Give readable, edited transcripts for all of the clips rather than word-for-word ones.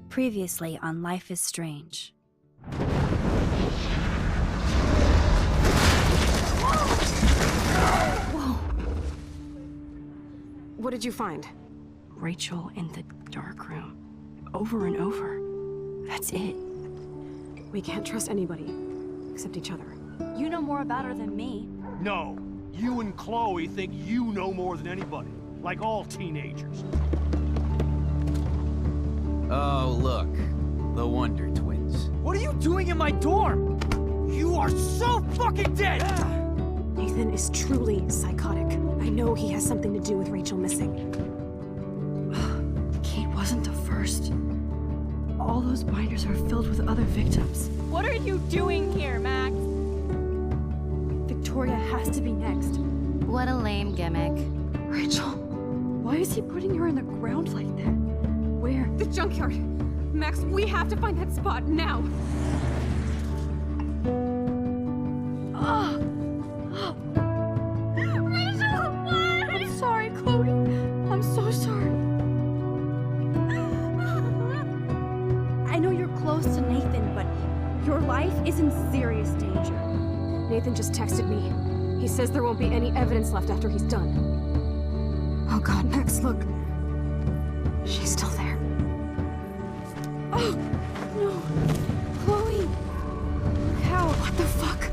Previously on Life is Strange. Whoa! What did you find? Rachel in the dark room. Over and over. That's it. We can't trust anybody, except each other. You know more about her than me. No. You and Chloe think you know more than anybody. Like all teenagers. Oh, look. The Wonder Twins. What are you doing in my dorm? You are so fucking dead! Nathan is truly psychotic. I know he has something to do with Rachel missing. Kate wasn't the first. All those binders are filled with other victims. What are you doing here, Max? Victoria has to be next. What a lame gimmick. Rachel, why is he putting her in the ground like that? Where? The junkyard. Max, we have to find that spot now. Rachel, what? I'm sorry, Chloe. I'm so sorry. I know you're close to Nathan, but your life is in serious danger. Nathan just texted me. He says there won't be any evidence left after he's done. Oh God, Max, look. She's still there. Oh, no. Chloe. How? What the fuck?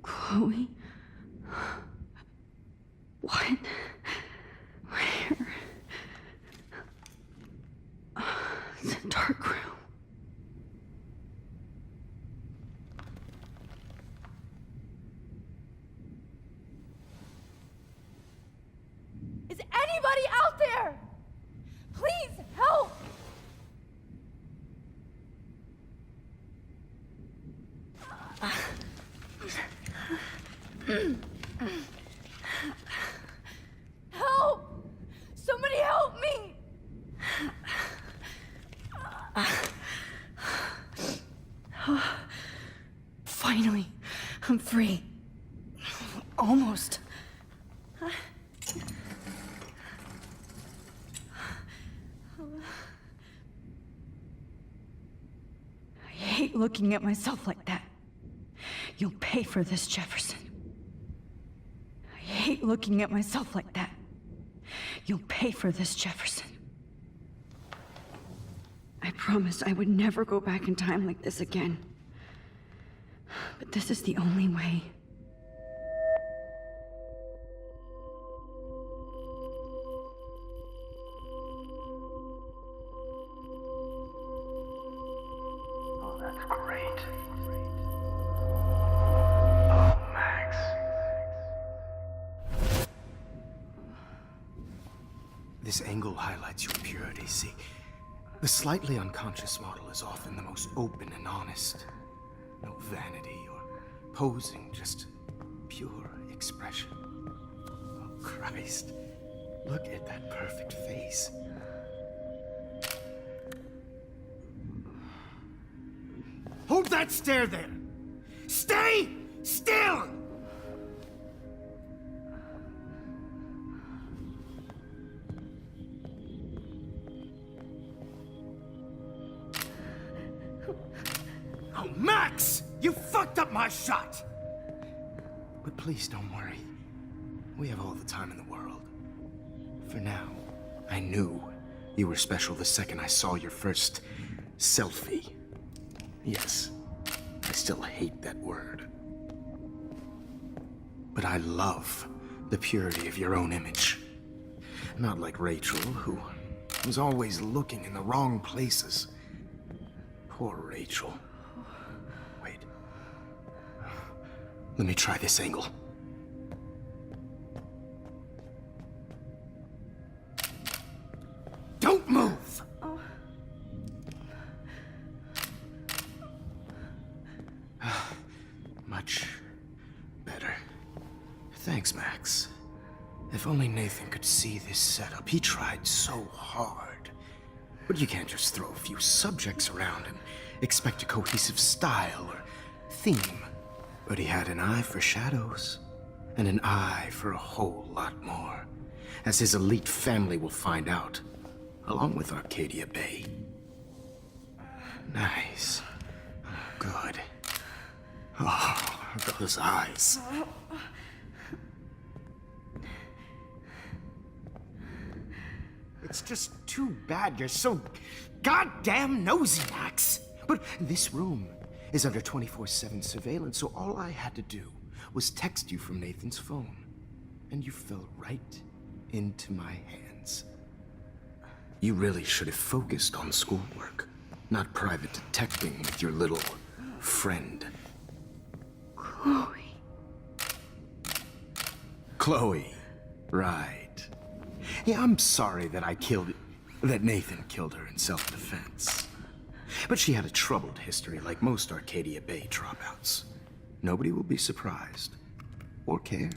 Chloe? What? Where? The dark room. Is anybody out there? Please help! Help! Somebody help me! Finally, I'm free. Almost. I hate looking at myself like that. You'll pay for this, Jefferson. I hate looking at myself like that. You'll pay for this, Jefferson. I promised I would never go back in time like this again. But this is the only way. Oh, that's great. Oh, Max. This angle highlights your purity, see? The slightly unconscious model is often the most open and honest. No vanity or posing, just pure expression. Oh, Christ. Look at that perfect face. Hold that stare there! Stay still! Oh, Max! You fucked up my shot! But please don't worry. We have all the time in the world. For now, I knew you were special the second I saw your first selfie. Yes, I still hate that word. But I love the purity of your own image. Not like Rachel, who was always looking in the wrong places. Poor Rachel. Wait. Let me try this angle. Don't move! Much better. Thanks, Max. If only Nathan could see this setup. He tried so hard. But you can't just throw a few subjects around and expect a cohesive style or theme. But he had an eye for shadows, and an eye for a whole lot more, as his elite family will find out, along with Arcadia Bay. Nice. Good. Oh, those eyes. It's just too bad you're so goddamn nosy, Max. But this room is under 24/7 surveillance, so all I had to do was text you from Nathan's phone. And you fell right into my hands. You really should have focused on schoolwork, not private detecting with your little friend. Chloe. Chloe. Right. Yeah, I'm sorry that that Nathan killed her in self-defense. But she had a troubled history like most Arcadia Bay dropouts. Nobody will be surprised. Or care.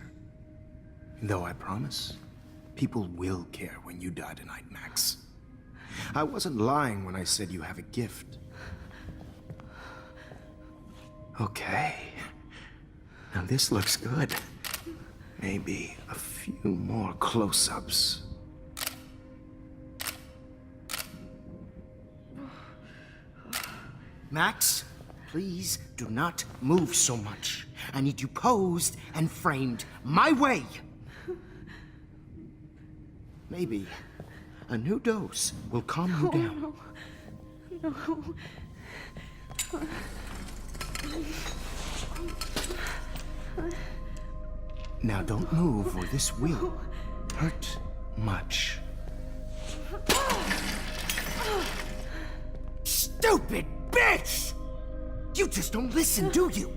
Though I promise, people will care when you die tonight, Max. I wasn't lying when I said you have a gift. Okay. Now this looks good. Maybe a few more close-ups. Max, please do not move so much. I need you posed and framed my way. Maybe a new dose will calm you down. Now don't move or this will hurt much. Stupid bitch! You just don't listen, do you?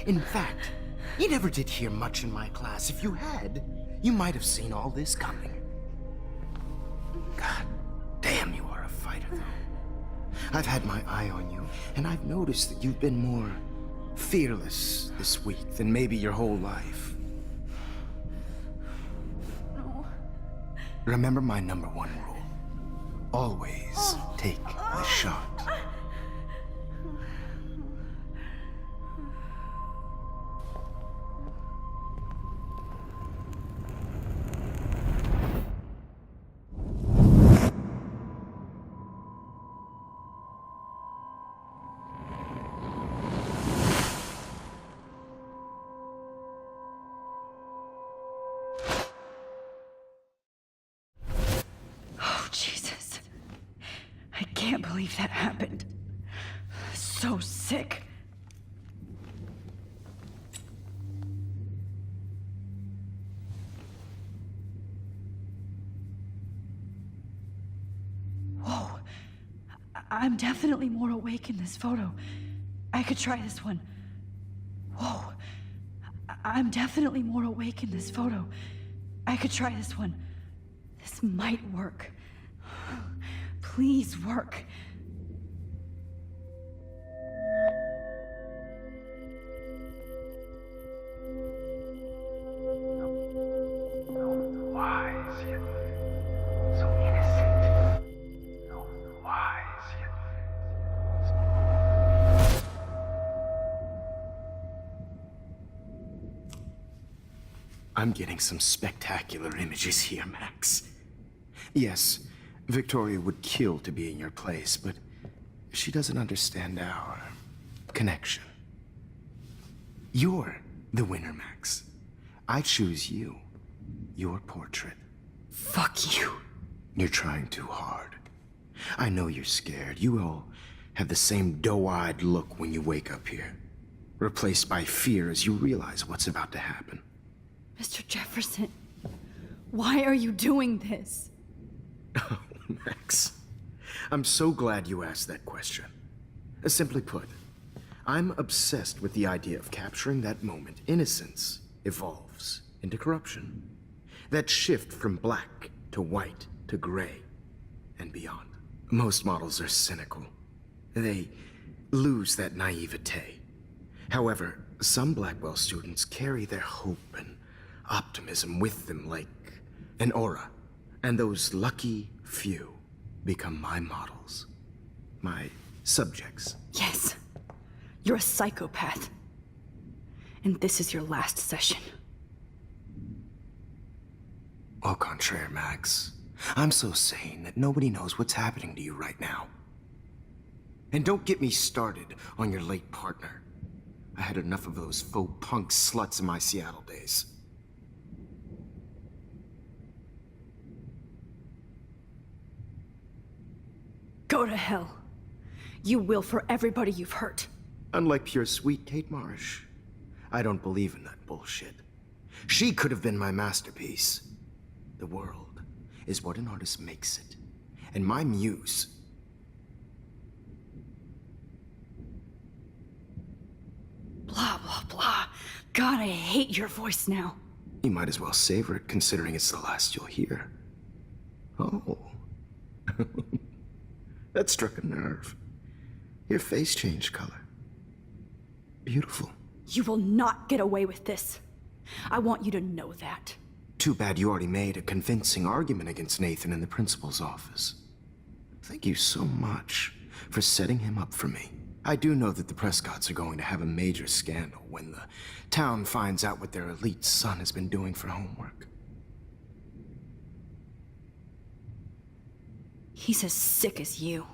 In fact, you never did hear much in my class. If you had, you might have seen all this coming. God damn, you are a fighter, though. I've had my eye on you, and I've noticed that you've been more fearless this week than maybe your whole life. No. Remember my number one rule. Always take the shot. Oh, Jesus. I can't believe that happened. So sick. Whoa. I'm definitely more awake in this photo. I could try this one. Whoa. I'm definitely more awake in this photo. I could try this one. This might work. Please work. So wise yet so innocent. So wise yet. I'm getting some spectacular images here, Max. Yes, Victoria would kill to be in your place, but she doesn't understand our connection. You're the winner, Max. I choose you. Your portrait. Fuck you. You're trying too hard. I know you're scared. You all have the same doe-eyed look when you wake up here, replaced by fear as you realize what's about to happen. Mr. Jefferson, why are you doing this? Oh, Max. I'm so glad you asked that question. Simply put, I'm obsessed with the idea of capturing that moment innocence evolves into corruption. That shift from black to white to gray and beyond. Most models are cynical. They lose that naivete. However, some Blackwell students carry their hope and optimism with them like an aura. And those lucky few become my models. My subjects. Yes. You're a psychopath. And this is your last session. Au contraire, Max. I'm so sane that nobody knows what's happening to you right now. And don't get me started on your late partner. I had enough of those faux punk sluts in my Seattle days. Go to hell. You will for everybody you've hurt. Unlike pure sweet Kate Marsh, I don't believe in that bullshit. She could have been my masterpiece. The world is what an artist makes it. And my muse... Blah, blah, blah. God, I hate your voice now. You might as well savor it, considering it's the last you'll hear. Oh. That struck a nerve. Your face changed color. Beautiful. You will not get away with this. I want you to know that. Too bad you already made a convincing argument against Nathan in the principal's office. Thank you so much for setting him up for me. I do know that the Prescotts are going to have a major scandal when the town finds out what their elite son has been doing for homework. He's as sick as you.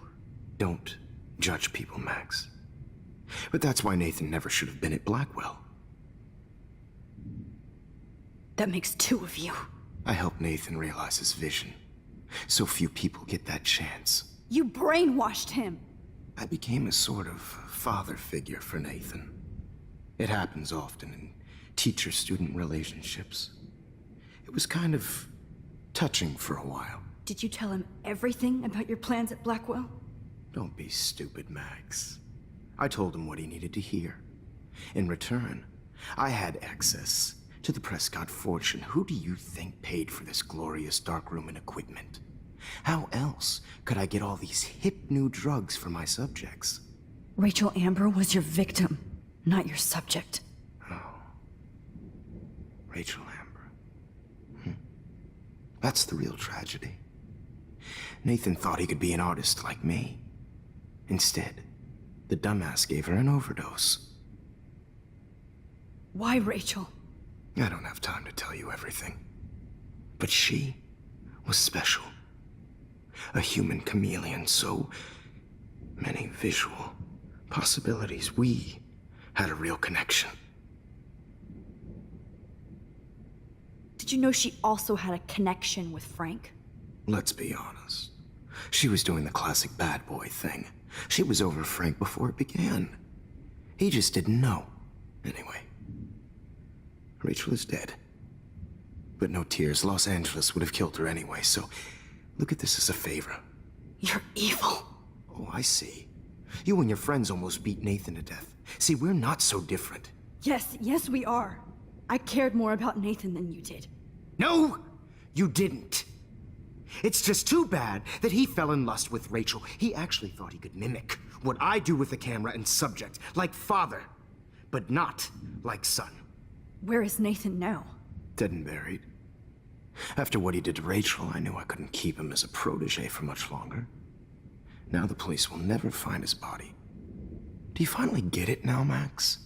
Don't judge people, Max. But that's why Nathan never should have been at Blackwell. That makes two of you. I helped Nathan realize his vision. So few people get that chance. You brainwashed him. I became a sort of father figure for Nathan. It happens often in teacher-student relationships. It was kind of touching for a while. Did you tell him everything about your plans at Blackwell? Don't be stupid, Max. I told him what he needed to hear. In return, I had access to the Prescott fortune. Who do you think paid for this glorious darkroom and equipment? How else could I get all these hip new drugs for my subjects? Rachel Amber was your victim, not your subject. Rachel Amber. That's the real tragedy. Nathan thought he could be an artist like me. Instead, the dumbass gave her an overdose. Why Rachel? I don't have time to tell you everything. But she was special. A human chameleon, so many visual possibilities. We had a real connection. Did you know she also had a connection with Frank? Let's be honest. She was doing the classic bad boy thing. She was over Frank before it began. He just didn't know. Anyway, Rachel is dead. But no tears. Los Angeles would have killed her anyway, so look at this as a favor. You're evil. Oh, I see. You and your friends almost beat Nathan to death. See, we're not so different. Yes, we are. I cared more about Nathan than you did. No, you didn't. It's just too bad that he fell in lust with Rachel. He actually thought he could mimic what I do with the camera and subject, like father, but not like son. Where is Nathan now? Dead and buried. After what he did to Rachel, I knew I couldn't keep him as a protege for much longer. Now the police will never find his body. Do you finally get it now, Max?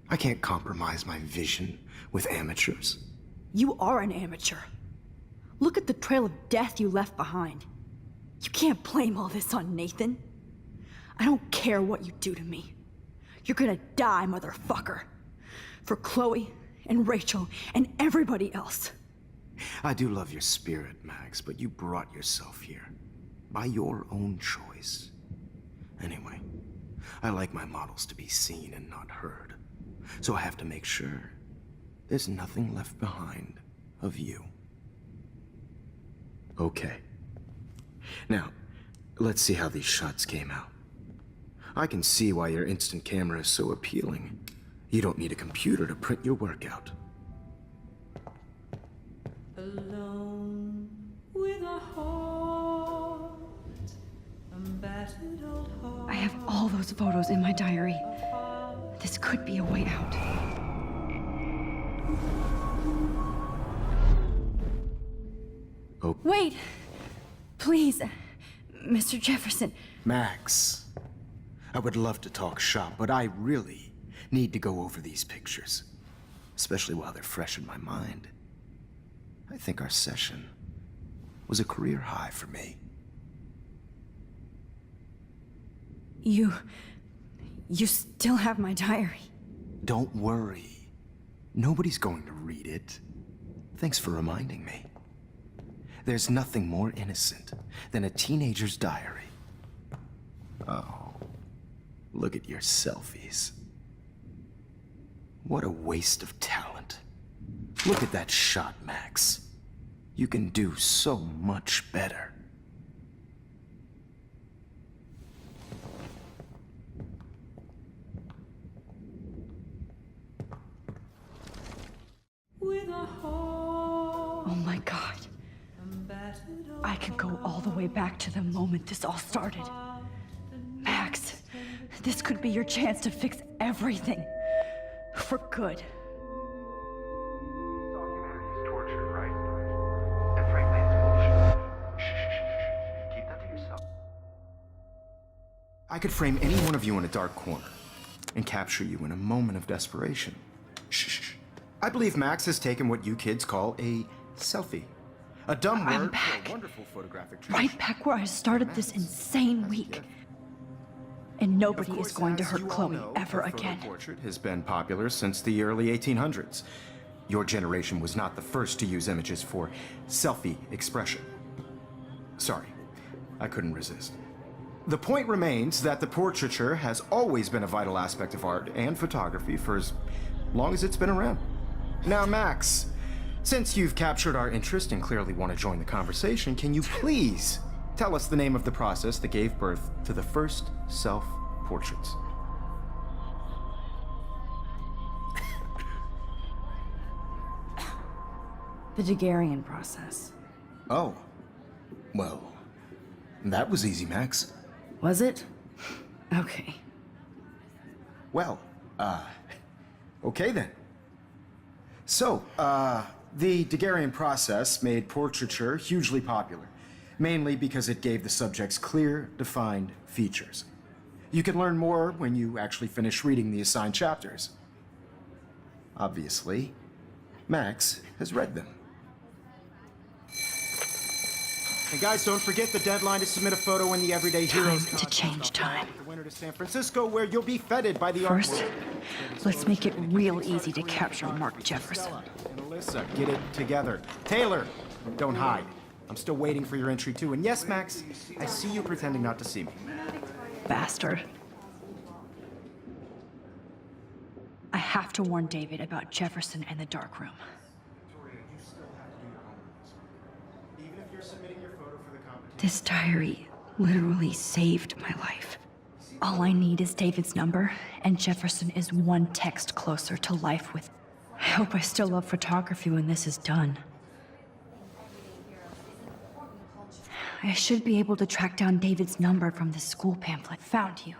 I can't compromise my vision with amateurs. You are an amateur. Look at the trail of death you left behind. You can't blame all this on Nathan. I don't care what you do to me. You're gonna die, motherfucker. For Chloe and Rachel and everybody else. I do love your spirit, Max, but you brought yourself here. By your own choice. Anyway, I like my models to be seen and not heard. So I have to make sure there's nothing left behind of you. Okay. Now, let's see how these shots came out. I can see why your instant camera is so appealing. You don't need a computer to print your work out. Alone with a heart, a battered old heart. I have all those photos in my diary. This could be a way out. Oh. Wait! Please, Mr. Jefferson. Max, I would love to talk shop, but I really need to go over these pictures. Especially while they're fresh in my mind. I think our session was a career high for me. You still have my diary. Don't worry. Nobody's going to read it. Thanks for reminding me. There's nothing more innocent than a teenager's diary. Oh, look at your selfies. What a waste of talent. Look at that shot, Max. You can do so much better. With a heart, Oh my god. I could go all the way back to the moment this all started. Max, this could be your chance to fix everything. For good. You thought humanity is torture, right? And frankly, it's bullshit. Shh. Keep that to yourself. I could frame any one of you in a dark corner and capture you in a moment of desperation. Shh. I believe Max has taken what you kids call a selfie. A dumb I'm word back. for a wonderful photographic tradition. Right back where I started this insane week. And nobody is going to hurt Chloe ever again. The portrait has been popular since the early 1800s. Your generation was not the first to use images for selfie expression. Sorry, I couldn't resist. The point remains that the portraiture has always been a vital aspect of art and photography for as long as it's been around. Now, Max, since you've captured our interest and clearly want to join the conversation, can you please tell us the name of the process that gave birth to the first self-portraits? The Daguerrean process. Oh, well, that was easy, Max. Was it? Okay. Well, Okay then. So, the Daguerrean process made portraiture hugely popular, mainly because it gave the subjects clear, defined features. You can learn more when you actually finish reading the assigned chapters. Obviously, Max has read them. And guys, don't forget the deadline to submit a photo in the Everyday Heroes Time to change time. The winner to San Francisco, where you'll be feted by the First, art world. let's make it real easy to capture Mark Jefferson. And Alyssa, get it together. Taylor, don't hide. I'm still waiting for your entry too. And yes, Max, I see you pretending not to see me. Bastard. I have to warn David about Jefferson and the dark room. Victoria, you still have to do your homework this week. Even if you're submitting your photo for the competition. This diary literally saved my life. All I need is David's number, and Jefferson is one text closer to life with... I hope I still love photography when this is done. I should be able to track down David's number from the school pamphlet. Found you.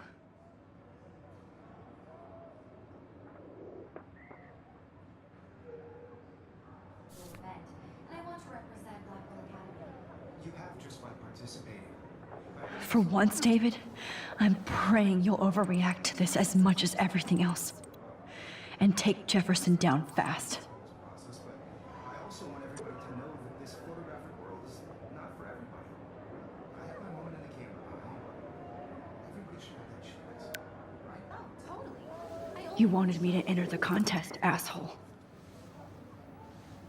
You have just by participating. For once, David, I'm praying you'll overreact to this as much as everything else. And take Jefferson down fast. Process, but I also want everybody to know that this photographic world is not for everybody. I have my moment in the camera behind me. Everybody should have that chance, right? You wanted me to enter the contest, asshole.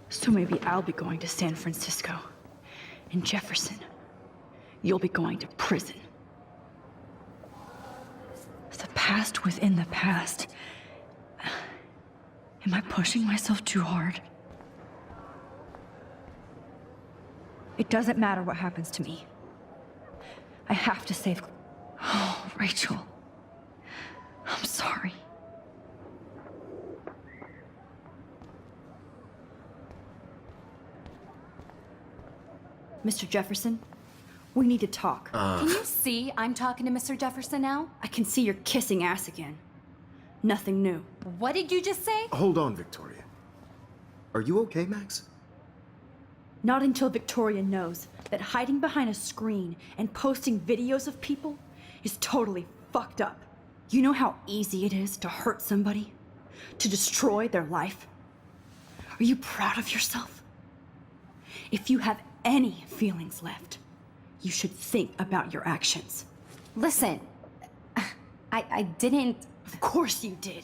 So maybe I'll be going to San Francisco. And Jefferson, you'll be going to prison. The past within the past. Am I pushing myself too hard? It doesn't matter what happens to me. I have to save... Oh, Rachel. I'm sorry. Mr. Jefferson, we need to talk. Can you see I'm talking to Mr. Jefferson now? I can see you're kissing ass again. Nothing new. What did you just say? Hold on, Victoria. Are you okay, Max? Not until Victoria knows that hiding behind a screen and posting videos of people is totally fucked up. You know how easy it is to hurt somebody? To destroy their life? Are you proud of yourself? If you have any feelings left, you should think about your actions. Listen, I didn't... Of course you did.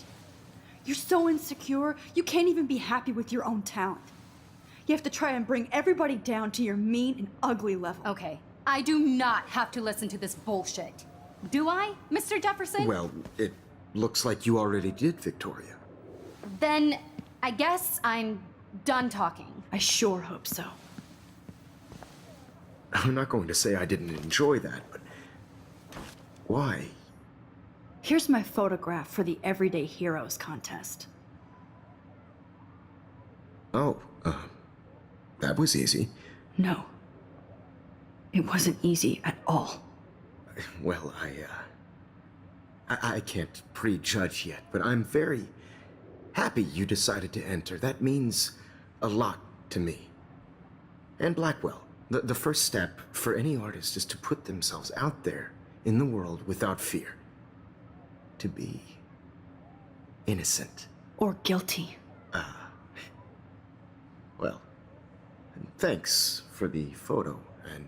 You're so insecure, you can't even be happy with your own talent. You have to try and bring everybody down to your mean and ugly level. Okay, I do not have to listen to this bullshit. Do I, Mr. Jefferson? Well, it looks like you already did, Victoria. Then I guess I'm done talking. I sure hope so. I'm not going to say I didn't enjoy that, but... Why? Here's my photograph for the Everyday Heroes contest. Oh, that was easy. No. It wasn't easy at all. Well, I can't prejudge yet, but I'm very happy you decided to enter. That means a lot to me. And Blackwell. The first step for any artist is to put themselves out there in the world without fear. To be innocent. Or guilty. Well, thanks for the photo, and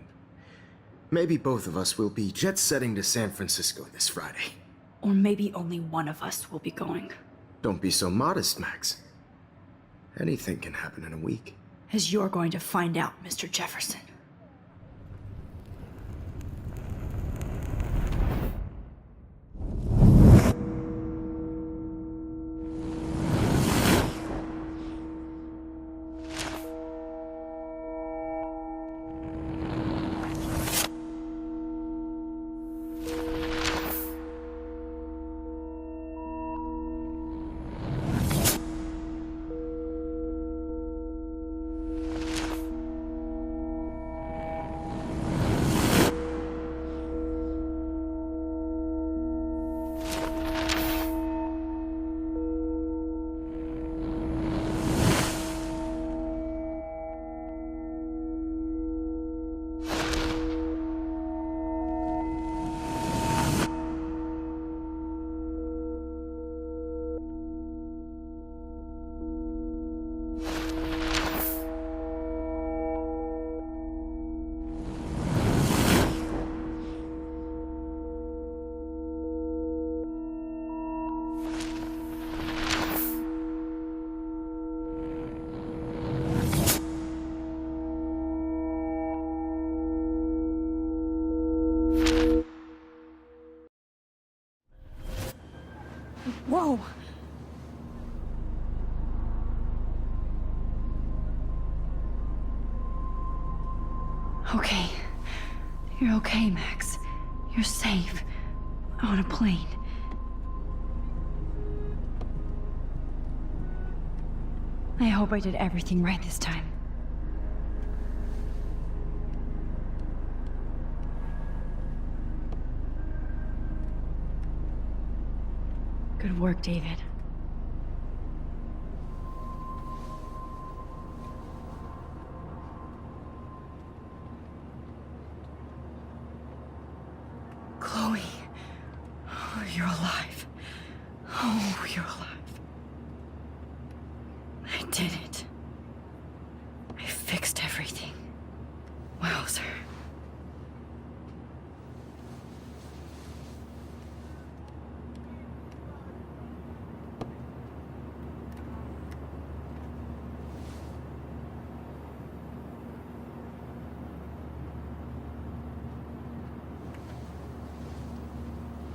maybe both of us will be jet-setting to San Francisco this Friday. Or maybe only one of us will be going. Don't be so modest, Max. Anything can happen in a week. As you're going to find out, Mr. Jefferson. No! Okay. You're okay, Max. You're safe. On a plane. I hope I did everything right this time. Good work, David. Chloe. Oh, you're alive. Oh, you're alive. I did it. I fixed everything. Wowzer.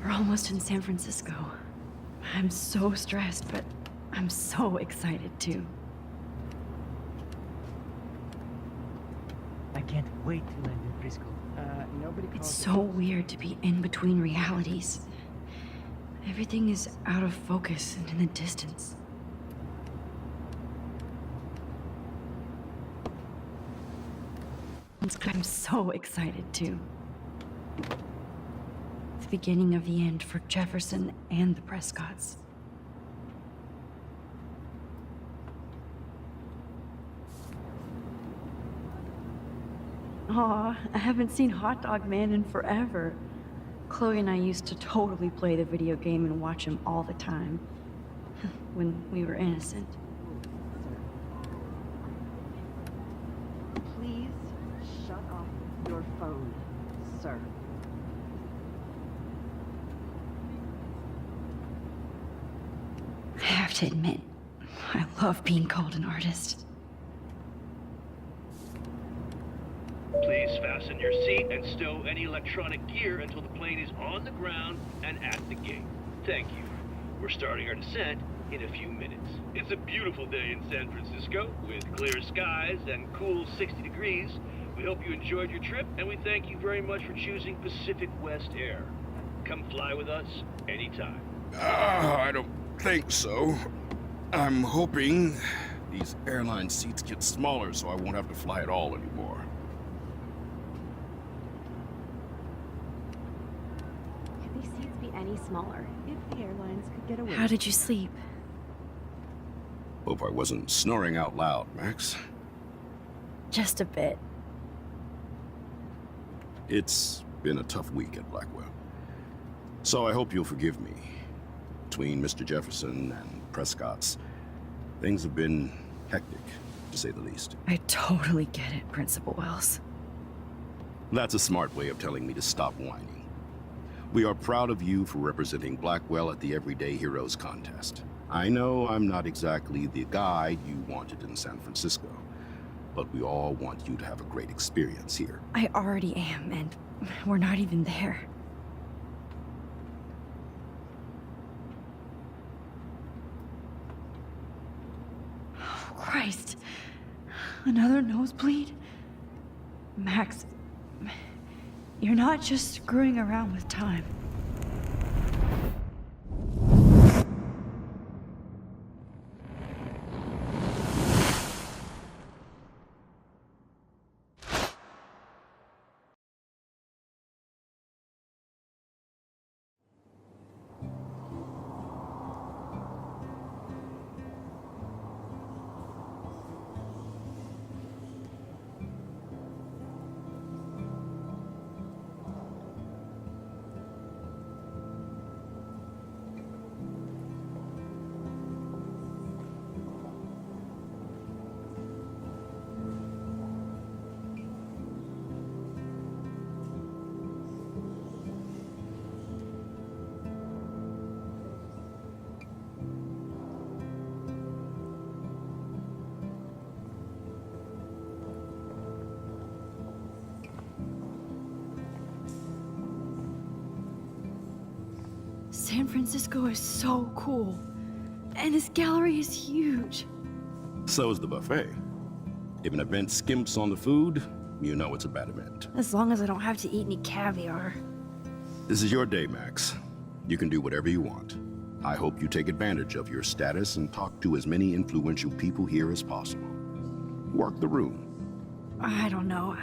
We're almost in San Francisco. I'm so stressed, but I'm so excited too. I can't wait to land in Frisco. Nobody calls It's so weird to be in between realities. Everything is out of focus and in the distance. I'm so excited too. The beginning of the end for Jefferson and the Prescotts. Aw, I haven't seen Hot Dog Man in forever. Chloe and I used to totally play the video game and watch him all the time. When we were innocent. Please shut off your phone, sir. I have to admit, I love being called an artist. Please fasten your seat and stow any electronic gear until the plane is on the ground and at the gate. Thank you. We're starting our descent in a few minutes. It's a beautiful day in San Francisco with clear skies and cool 60 degrees. We hope you enjoyed your trip, and we thank you very much for choosing Pacific West Air. Come fly with us anytime. I don't think so. I'm hoping these airline seats get smaller so I won't have to fly at all anymore. Could these seats be any smaller? If the airlines could get away. How did you sleep? Hope I wasn't snoring out loud, Max. Just a bit. It's been a tough week at Blackwell. So I hope you'll forgive me. Between Mr. Jefferson and Prescott's, things have been hectic, to say the least. I totally get it, Principal Wells. That's a smart way of telling me to stop whining. We are proud of you for representing Blackwell at the Everyday Heroes contest. I know I'm not exactly the guide you wanted in San Francisco, but we all want you to have a great experience here. I already am, and we're not even there. Oh, Christ. Another nosebleed? Max, you're not just screwing around with time. San Francisco is so cool. And this gallery is huge. So is the buffet. If an event skimps on the food, you know it's a bad event. As long as I don't have to eat any caviar. This is your day, Max. You can do whatever you want. I hope you take advantage of your status and talk to as many influential people here as possible. Work the room. I don't know.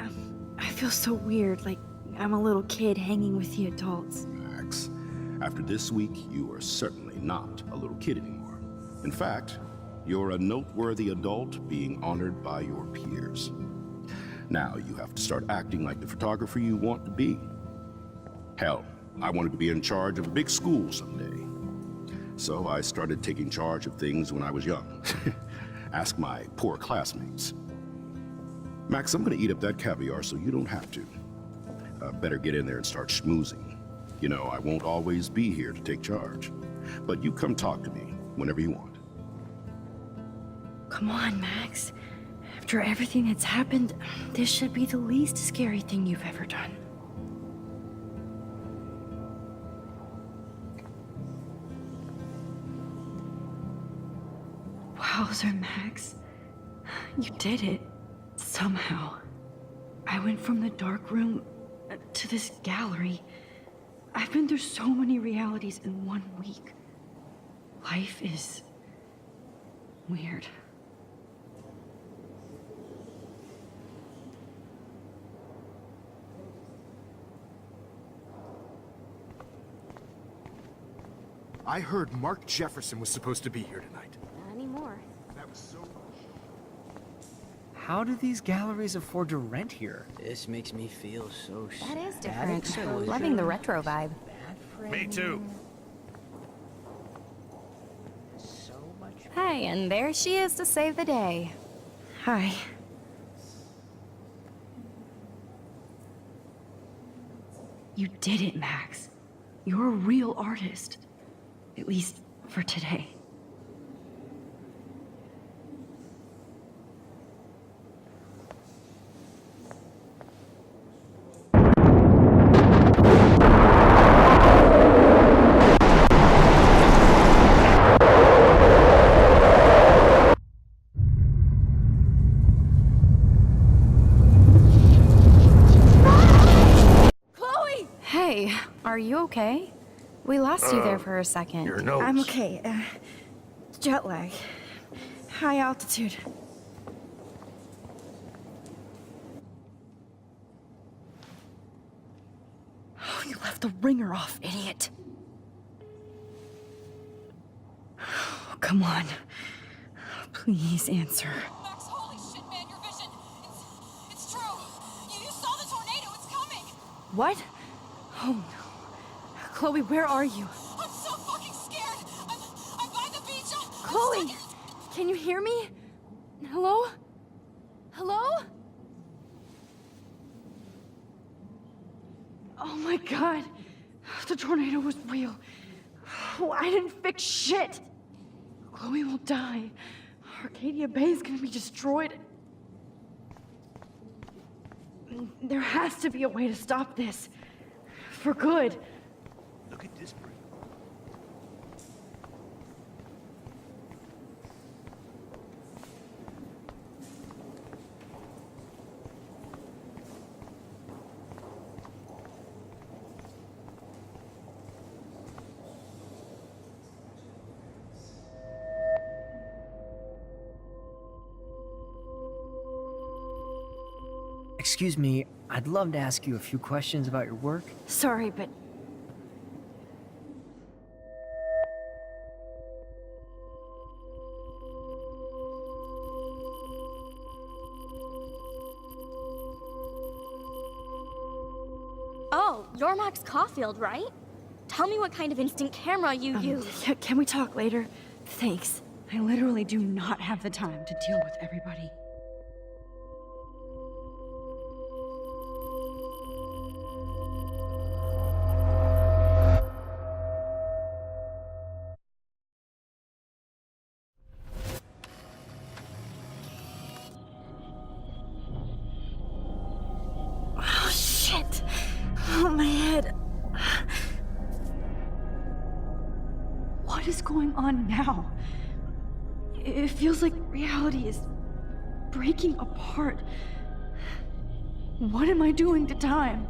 I feel so weird, like I'm a little kid hanging with the adults. Max, after this week, you are certainly not a little kid anymore. In fact, you're a noteworthy adult being honored by your peers. Now you have to start acting like the photographer you want to be. Hell, I wanted to be in charge of a big school someday. So I started taking charge of things when I was young. Ask my poor classmates. Max, I'm gonna eat up that caviar so you don't have to. Better get in there and start schmoozing. You know, I won't always be here to take charge. But you come talk to me whenever you want. Come on, Max. After everything that's happened, this should be the least scary thing you've ever done. Wowzer, Max. You did it. Somehow. I went from the dark room to this gallery. I've been through so many realities in 1 week. Life is weird. I heard Mark Jefferson was supposed to be here tonight. Not anymore. That was so... How do these galleries afford to rent here? This makes me feel so That is static. different. Loving the retro vibe. Me too. Hey, and there she is to save the day. Hi. You did it, Max. You're a real artist. At least for today. Hey, are you okay? We lost you there for a second. Your nose. I'm okay. Jet lag. High altitude. Oh, you left the ringer off, idiot. Oh, come on. Please answer. Max, holy shit, man, your vision. It's true. You saw the tornado. It's coming. What? Oh no. Chloe, where are you? I'm so fucking scared. I'm by the beach. Chloe! Can you hear me? Hello? Hello? Oh my god. The tornado was real. Oh, I didn't fix shit. Chloe will die. Arcadia Bay is gonna be destroyed. There has to be a way to stop this. For good. Look at this bridge. Excuse me, I'd love to ask you a few questions about your work. Sorry, but Oh, you're Max Caulfield, right? Tell me what kind of instant camera you use. Can we talk later? Thanks. I literally do not have the time to deal with everybody. Oh, shit! Oh, my head. What is going on now? It feels like reality is breaking apart. What am I doing to time?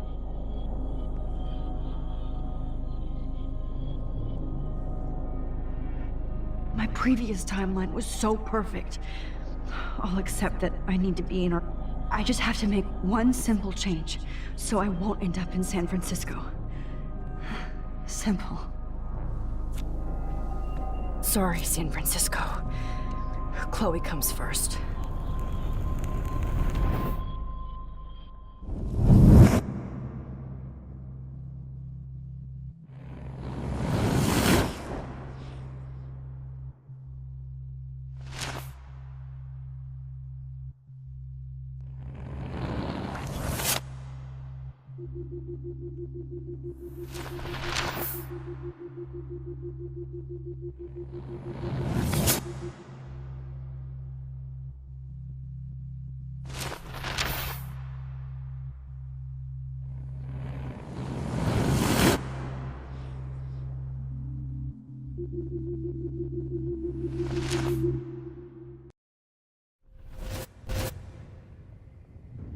My previous timeline was so perfect. I'll accept that I need to be in I just have to make one simple change, so I won't end up in San Francisco. Simple. Sorry, San Francisco. Chloe comes first.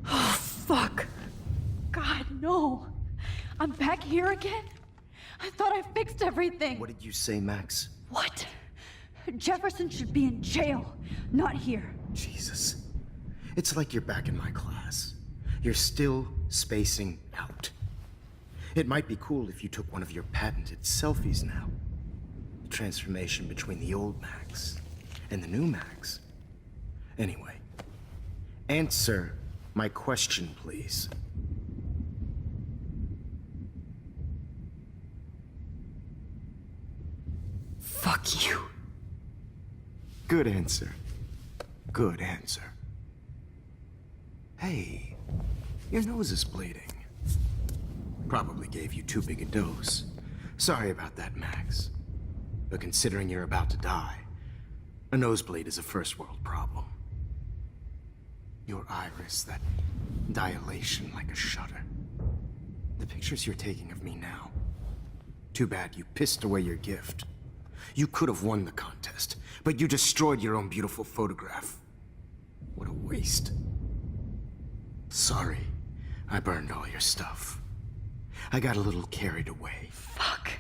Oh, fuck. God, no. I'm back here again? I thought I fixed everything. What did you say, Max? What? Jefferson should be in jail, not here. Jesus. It's like you're back in my class. You're still spacing out. It might be cool if you took one of your patented selfies now. The transformation between the old Max and the new Max. Anyway, answer my question, please. Fuck you. Good answer. Good answer. Hey, your nose is bleeding. Probably gave you too big a dose. Sorry about that, Max. But considering you're about to die, a nosebleed is a first world problem. Your iris, that dilation like a shutter. The pictures you're taking of me now. Too bad you pissed away your gift. You could have won the contest, but you destroyed your own beautiful photograph. What a waste. Sorry, I burned all your stuff. I got a little carried away. Fuck.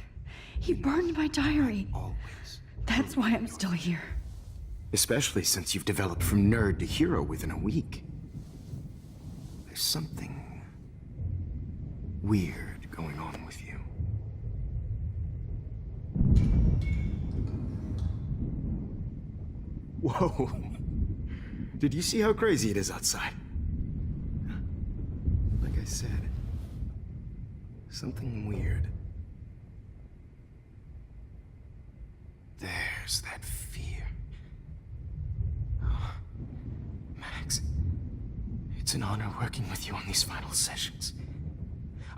He burned my diary. Always. That's why I'm still here. Especially since you've developed from nerd to hero within a week. There's something weird going on with you. Whoa. Did you see how crazy it is outside? Like I said, something weird. There's that fear. Oh, Max, it's an honor working with you on these final sessions.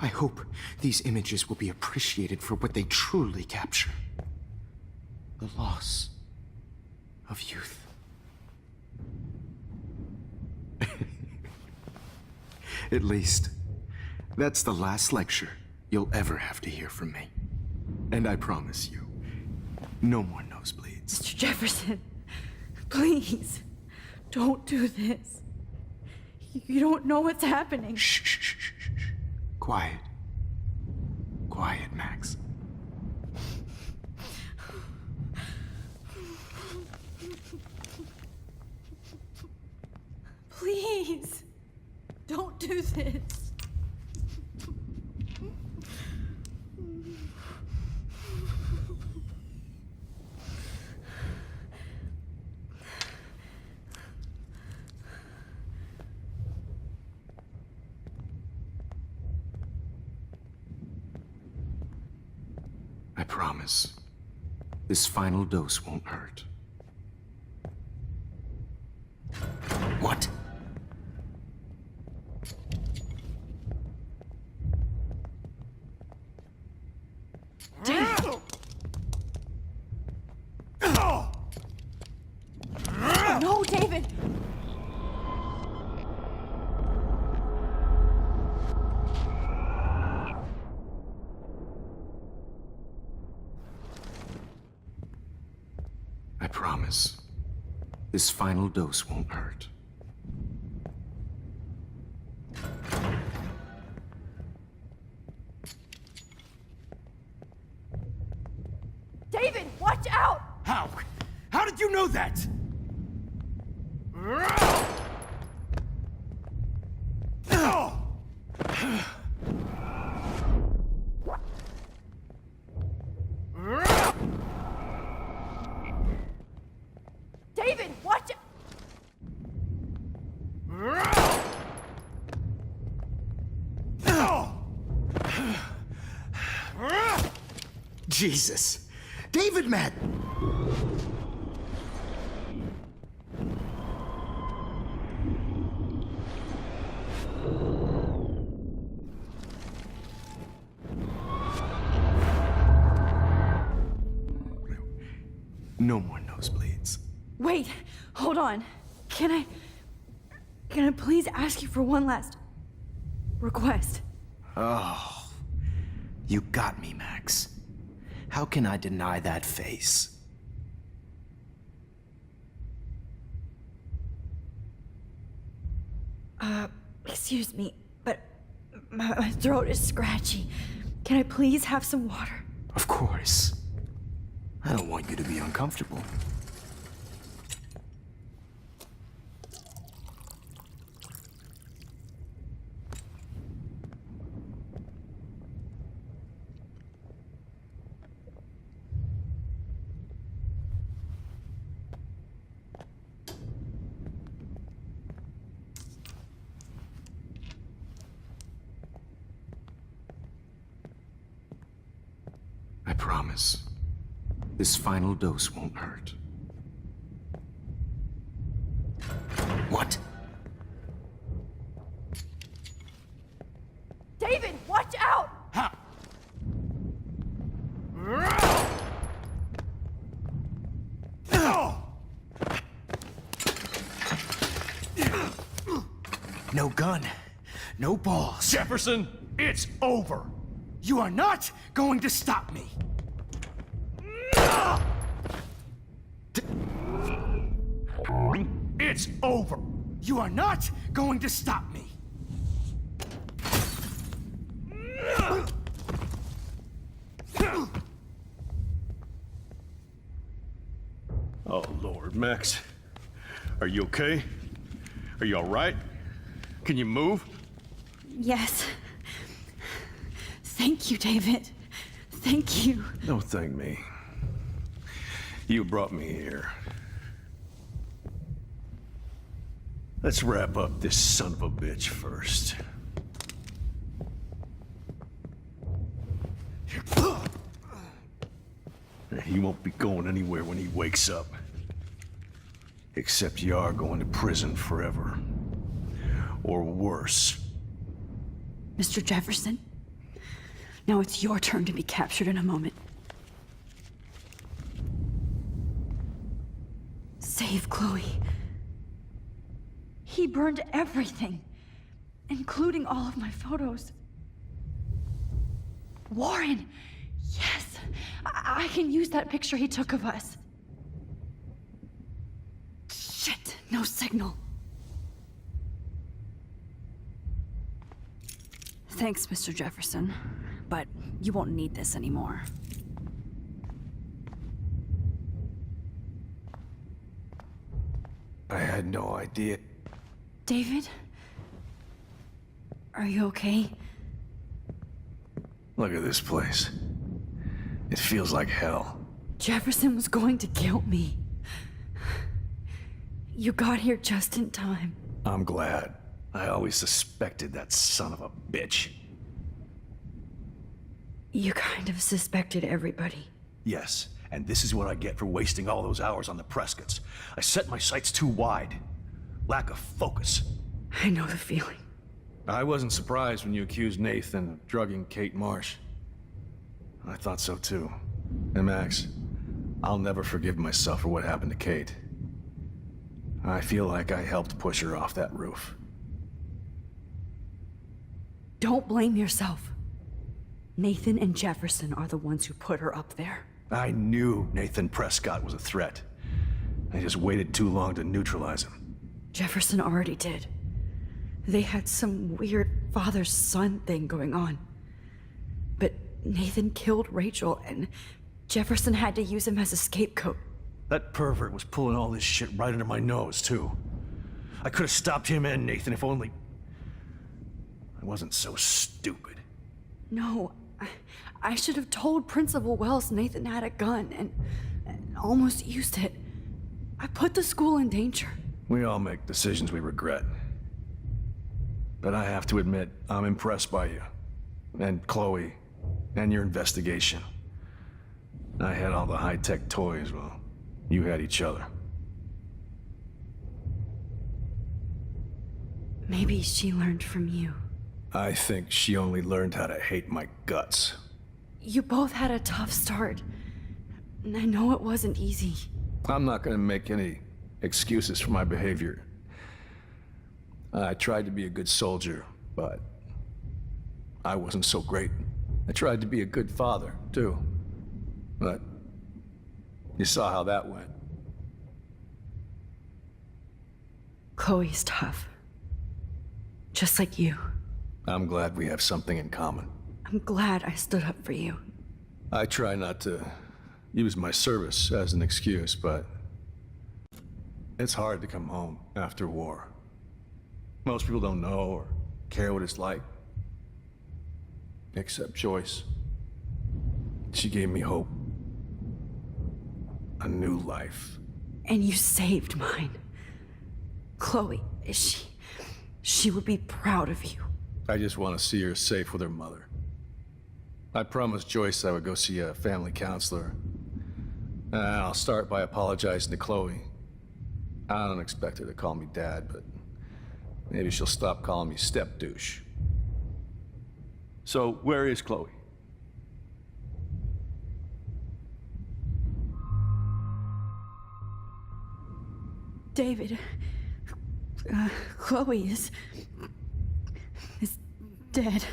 I hope these images will be appreciated for what they truly capture. The loss of youth. At least, that's the last lecture you'll ever have to hear from me. And I promise you, no more nosebleeds. Mr. Jefferson, please, don't do this. You don't know what's happening. Shh, shh, shh, shh, shh. Quiet. Quiet, Max. Please, don't do this. I promise, this final dose won't hurt. What? No, David! promise. This final dose won't hurt. David, watch out! How? How did you know that? David, watch out! Jesus! David, man! No more nosebleeds. Wait, hold on. Can I please ask you for one last request? Oh, you got me, Max. How can I deny that face? Excuse me, but my throat is scratchy. Can I please have some water? Of course. I don't want you to be uncomfortable. I promise. This final dose won't hurt. What? David, watch out! How? No gun. No balls. Jefferson, it's over. You are not going to stop me. It's over. You are not going to stop me. Oh, Lord, Max. Are you okay? Are you all right? Can you move? Yes. Thank you, David. Thank you. Don't thank me. You brought me here. Let's wrap up this son of a bitch first. He won't be going anywhere when he wakes up. Except you are going to prison forever. Or worse. Mr. Jefferson, now it's your turn to be captured in a moment. Save Chloe. He burned everything, including all of my photos. Warren! Yes! I can use that picture he took of us. Shit! No signal. Thanks, Mr. Jefferson, but you won't need this anymore. I had no idea. David? Are you okay? Look at this place. It feels like hell. Jefferson was going to kill me. You got here just in time. I'm glad. I always suspected that son of a bitch. You kind of suspected everybody. Yes, and this is what I get for wasting all those hours on the Prescotts. I set my sights too wide. Lack of focus. I know the feeling. I wasn't surprised when you accused Nathan of drugging Kate Marsh. I thought so too. And Max, I'll never forgive myself for what happened to Kate. I feel like I helped push her off that roof. Don't blame yourself. Nathan and Jefferson are the ones who put her up there. I knew Nathan Prescott was a threat. They just waited too long to neutralize him. Jefferson already did. They had some weird father-son thing going on. But Nathan killed Rachel, and Jefferson had to use him as a scapegoat. That pervert was pulling all this shit right under my nose, too. I could have stopped him and Nathan if only... I wasn't so stupid. No, I should have told Principal Wells Nathan had a gun and almost used it. I put the school in danger. We all make decisions we regret. But I have to admit, I'm impressed by you. And Chloe. And your investigation. I had all the high-tech toys, well, you had each other. Maybe she learned from you. I think she only learned how to hate my guts. You both had a tough start. And I know it wasn't easy. I'm not gonna make any excuses for my behavior. I tried to be a good soldier, but I wasn't so great. I tried to be a good father, too. But you saw how that went. Chloe's tough. Just like you. I'm glad we have something in common. I'm glad I stood up for you. I try not to use my service as an excuse, but it's hard to come home after war. Most people don't know or care what it's like. Except Joyce. She gave me hope. A new life. And you saved mine. Chloe, she would be proud of you. I just want to see her safe with her mother. I promised Joyce I would go see a family counselor. I'll start by apologizing to Chloe. I don't expect her to call me Dad, but maybe she'll stop calling me step douche. So, where is Chloe? David, Chloe is dead.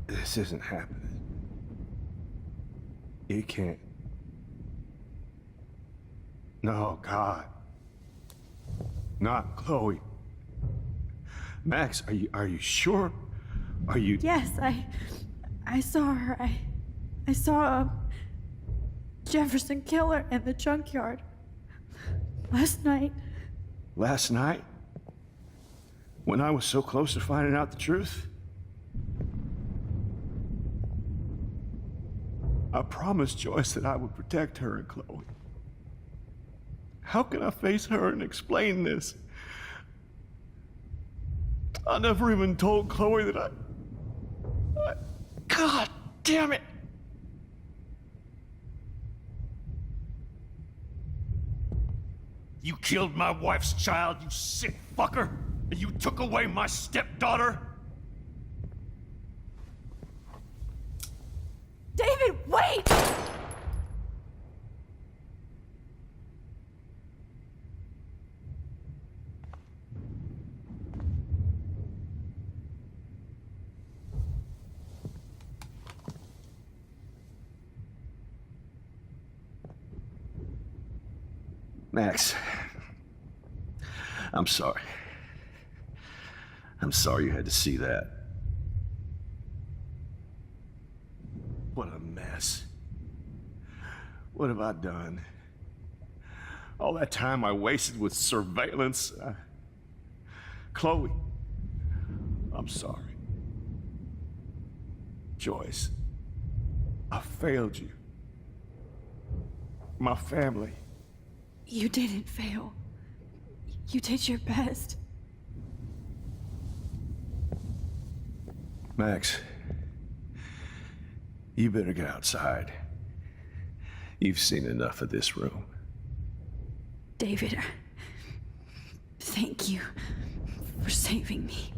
This isn't happening. You can't. No, God. Not Chloe. Max, are you sure? Are you... Yes, I saw her. I saw Jefferson kill her in the junkyard. Last night. Last night? When I was so close to finding out the truth? I promised Joyce that I would protect her and Chloe. How can I face her and explain this? I never even told Chloe that I... God damn it! You killed my wife's child, you sick fucker! And you took away my stepdaughter? David, wait! Max, I'm sorry. I'm sorry you had to see that. What a mess. What have I done? All that time I wasted with surveillance. Chloe, I'm sorry. Joyce, I failed you. My family. You didn't fail. You did your best. Max, you better get outside. You've seen enough of this room. David, thank you for saving me.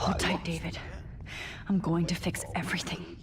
Hold tight, David. I'm going to fix everything.